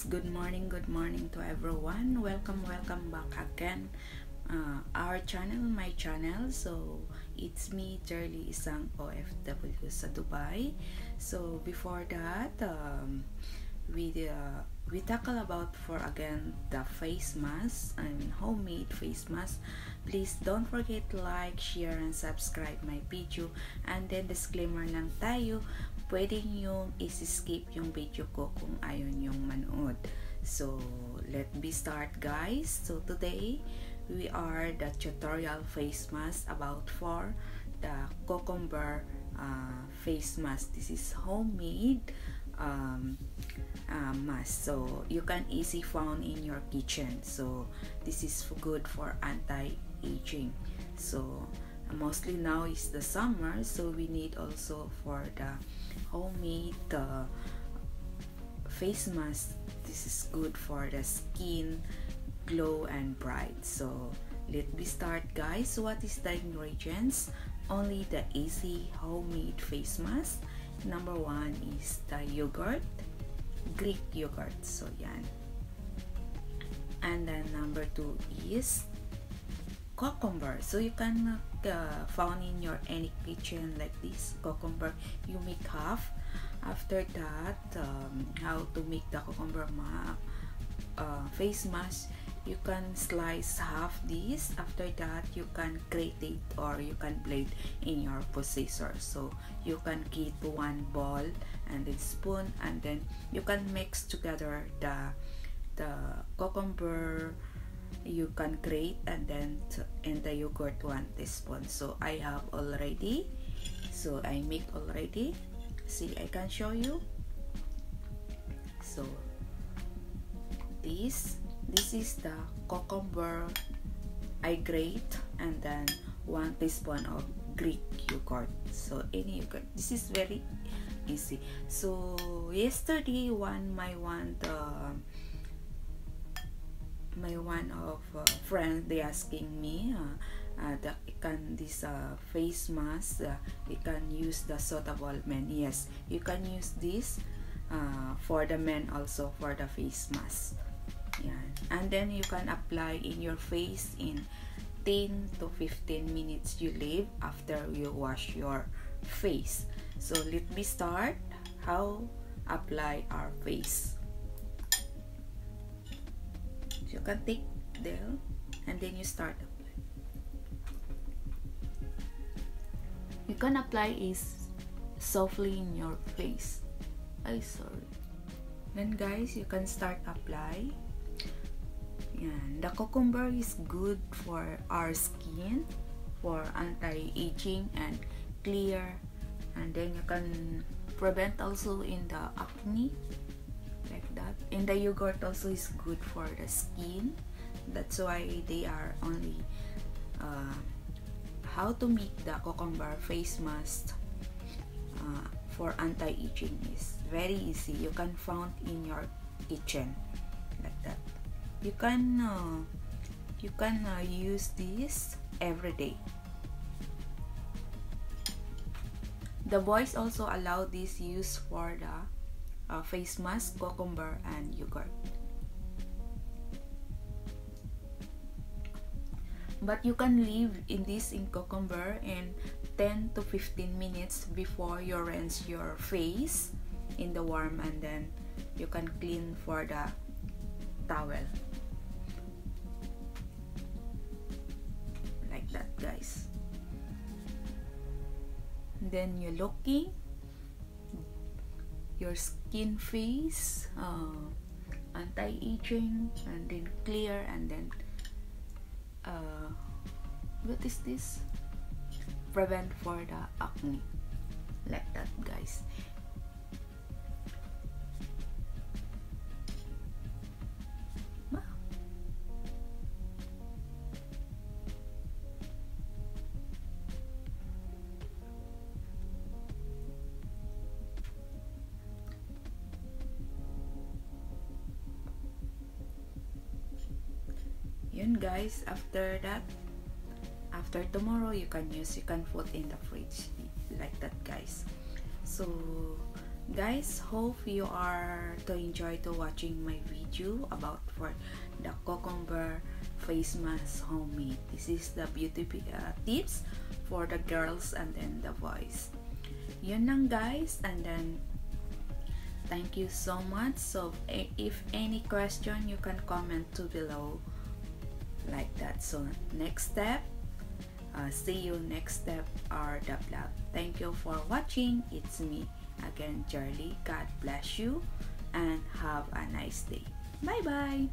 good morning to everyone. Welcome back again. Our channel, my channel. So it's me, JERLIE, isang OFW sa Dubai. So before that, we tackle about for again the face mask and homemade face mask. Please don't forget to like, share, and subscribe my video. And then disclaimer lang tayo, pwede yung skip yung video ko kung ayaw yung manood. So let me start, guys. So today we are the tutorial face mask about for the cucumber face mask. This is homemade mask, so you can easily found in your kitchen. So this is good for anti-aging. So mostly now is the summer, so we need also for the homemade face mask. This is good for the skin glow and bright. So let me start, guys. What is the ingredients? Only the easy homemade face mask. Number one is the yogurt, Greek yogurt, so yan. And then number two is cucumber. So you can found in your any kitchen like this cucumber. You make half. After that, how to make the cucumber face mask? You can slice half this. After that, you can grate it or you can blade in your processor. So you can get one ball and then spoon, and then you can mix together the cucumber. You can grate and then in the yogurt 1 teaspoon. So I have already. So I make already. See, I can show you. So this is the cucumber I grate, and then 1 teaspoon of Greek yogurt. So any yogurt. This is very easy. So yesterday my one of friends, they asking me this face mask, you can use the suitable men. Yes, you can use this for the men also for the face mask. Yeah. And then you can apply in your face in 10 to 15 minutes you leave after you wash your face. So let me start how apply our face. So you can take there and then you start apply. You can apply is softly in your face. Then guys, you can start apply. And the cucumber is good for our skin, for anti-aging and clear, and then you can prevent also in the acne like that. And the yogurt also is good for the skin. That's why they are only how to make the cucumber face mask for anti-aging is very easy. You can found in your kitchen like that. You can use this every day. The boys also allow this use for the face mask, cucumber, and yogurt. But you can leave in this in cucumber in 10 to 15 minutes before you rinse your face in the warm, and then you can clean for the towel like that, guys. And then you're looking your skin face anti-aging and then clear, and then what is this, prevent for the acne like that, guys. Yun, guys. After that, after tomorrow, you can put in the fridge like that, guys. So Guys, hope you are to enjoy to watching my video about for the cucumber face mask homemade. This is the beauty tips for the girls and then the boys. Yun lang guys, and then thank you so much. So if any question, you can comment to below like that. So next step, see you next step or the vlog. Thank you for watching. It's me again, JERLIE. God bless you and have a nice day. Bye bye.